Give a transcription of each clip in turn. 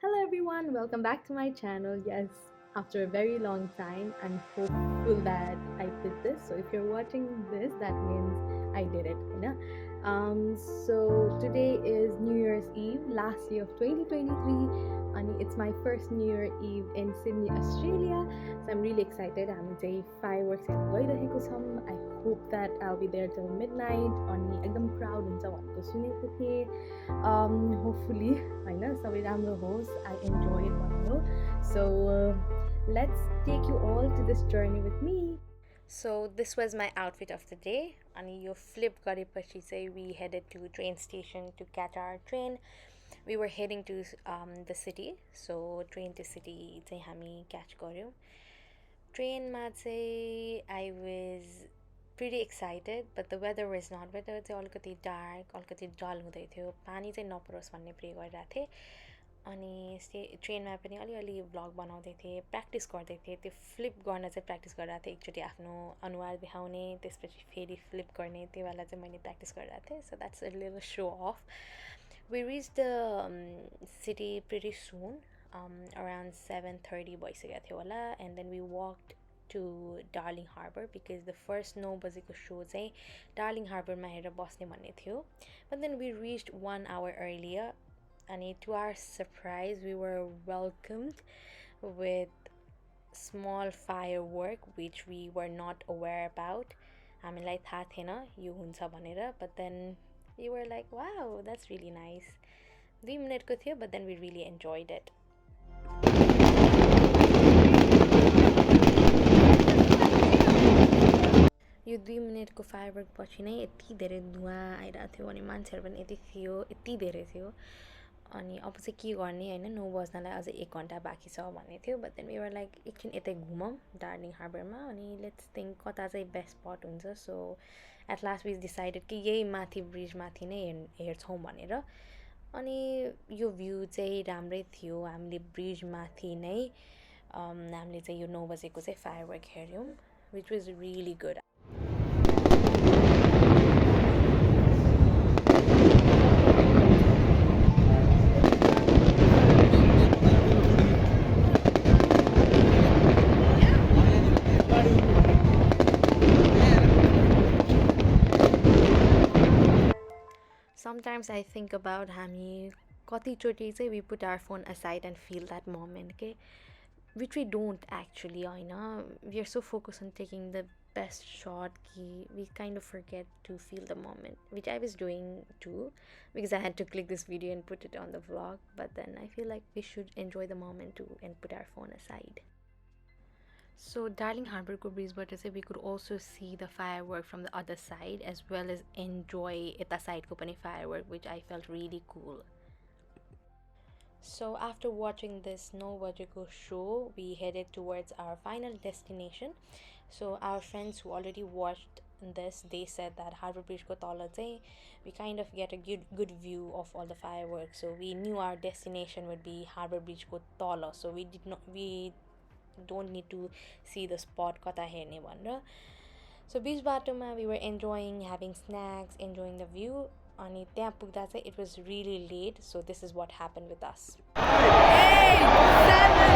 Hello everyone, welcome back to my channel. Yes, after a very long time, I'm hopeful that I did this. So if you're watching this, that means I did it. You know? So today is New Year's Eve, last day of 2023, and it's my first New Year Eve in Sydney, Australia. So I'm really excited. I'm चाहिँ fireworks हेर्न गइरहेको छौँ. I hope that I'll be there till midnight. अनि एकदम crowd हुन्छ भनेको सुनेको थिएँ. Hopefully होइन सबै राम्रो होस्. I enjoy it भन्नु. So let's take you all to this journey with me. So this was my outfit of the day. अनि यो flip गरेपछि चाहिँ we headed to train station to catch our train. We were heading to the city. So train to city चाहिँ हामी catch गर्यौँ. ट्रेनमा चाहिँ I was pretty excited, but the weather was not. Weather चाहिँ अलिकति dark, अलिकति डल हुँदै थियो. पानी चाहिँ नपरोस् भन्ने प्रे गरिरहेको थिएँ. अनि ट्रेनमा पनि अलिअलि भ्लग बनाउँदै थिएँ, प्र्याक्टिस गर्दै थिएँ. त्यो फ्लिप गर्न चाहिँ प्र्याक्टिस गरिरहेको थिएँ. एकचोटि आफ्नो अनुहार देखाउने, त्यसपछि फेरि फ्लिप गर्ने, त्यो वाला चाहिँ मैले प्र्याक्टिस गरिरहेको थिएँ. So that's a little show off. We reached the city pretty soon, around 7:30 भइसकेको थियो होला. And then we walked to Darling Harbour because the first 9 बजेको show चाहिँ Darling Harbour मा हेरेर बस्ने भन्ने थियो. But then we reached 1 hour earlier, and to our surprise we were welcomed with small firework which we were not aware about. हामीलाई थाहा थिएन यो हुन्छ भनेर, but then we were like, wow, that's really nice. 2 मिनटको थियो, but then we really enjoyed it. यो 2 मिनटको firework पछि नै यति धेरै धुवाँ आइरहेको थियो अनि मान्छेहरू पनि यति थियो, यति धेरै थियो. अनि अब चाहिँ के गर्ने होइन, 9 बज्नलाई अझै 1 घन्टा बाँकी छ भन्ने थियो. But then we were like एकछिन यतै घुमौँ डार्लिङ हार्बरमा अनि लेट्स थिङ्क कता चाहिँ बेस्ट स्पट हुन्छ. सो एट लास्ट वी डिसाइडेड कि यही माथि ब्रिज माथि नै हेर्छौँ भनेर. अनि यो भ्यू चाहिँ राम्रै थियो. हामीले ब्रिज माथि नै हामीले चाहिँ यो 9 बजेको चाहिँ फायरवर्क हेऱ्यौँ, which was really good. Sometimes I think about हामी कतिचोटि चाहिँ we put our phone aside and feel that moment, okay? Which we don't actually, होइन. We are so focused on taking the best shot कि we kind of forget to feel the moment, which I was doing too because I had to click this video and put it on the vlog. But then I feel like we should enjoy the moment too and put our phone aside. So Darling Harbourको ब्रिजबाट चाहिँ we could also see the firework from the other side as well as enjoy यता साइडको पनि firework, which I felt really cool. So after watching this 9 बजेको show, we headed towards our final destination. So our friends who already watched this, they said that Harbour Bridge ko tala चाहिँ we kind of get a good view of all the fireworks. So we knew our destination would be Harbour Bridge ko tala. So we don't need to see the spot kata हेर्ने भनेर. So बीच बाटोमा we were enjoying having snacks, enjoying the view. अनि त्यहाँ पुग्दा चाहिँ it was really late. So this is what happened with us. 8, 7.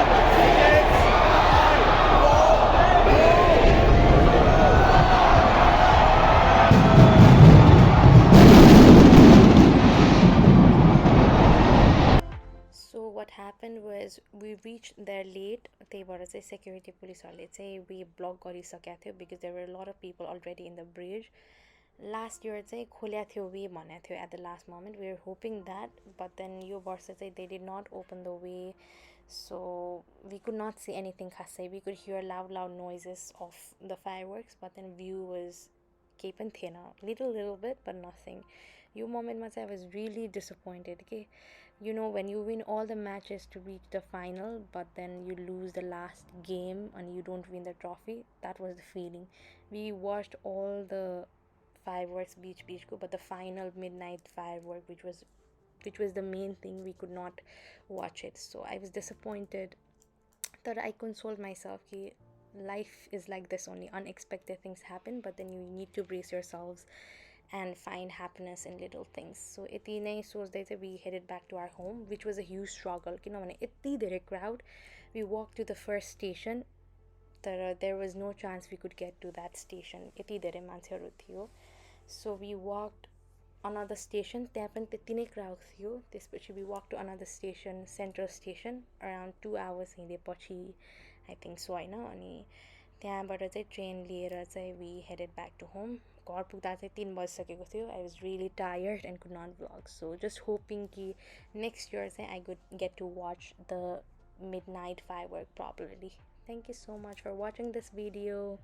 So what happened was we reached there late. त्यही भएर चाहिँ security पुलिसहरूले चाहिँ we block गरिसकेको थियो because there were a lot of people already in the bridge. Last year चाहिँ खोल्या थियो वे भनेको थियो at the last moment. We were hoping that, but then यो वर्ष चाहिँ they did not open the way, so we could not see anything खासै. We could hear loud noises of the fireworks, but then view was केही पनि थिएन. Little bit, but nothing. यो मोमेन्टमा चाहिँ I was really disappointed कि you know when you win all the matches to reach the final but then you lose the last game and you don't win the trophy. That was the feeling. We watched all the fireworks beach ko, but the final midnight firework which was the main thing, we could not watch it. So I was disappointed. That I consoled myself ki life is like this only, unexpected things happen, but then you need to brace yourselves and find happiness in little things. So यति नै सोच्दै चाहिँ we headed back to our home, which was a huge struggle किनभने यति धेरै crowd. We walked to the first station, तर there was no chance we could get to that station, यति धेरै मान्छेहरू थियो. So we walked another station, त्यहाँ पनि त्यति नै crowd थियो. त्यसपछि we walked to another station, Central Station, around 2 hours हिँडेपछि I think so होइन. अनि त्यहाँबाट चाहिँ ट्रेन लिएर चाहिँ we headed back to home. घर पुग्दा चाहिँ 3 बजिसकेको थियो. I was really tired and could not vlog. So just hoping कि next year चाहिँ I could get to watch the midnight firework properly. Thank you so much for watching this video.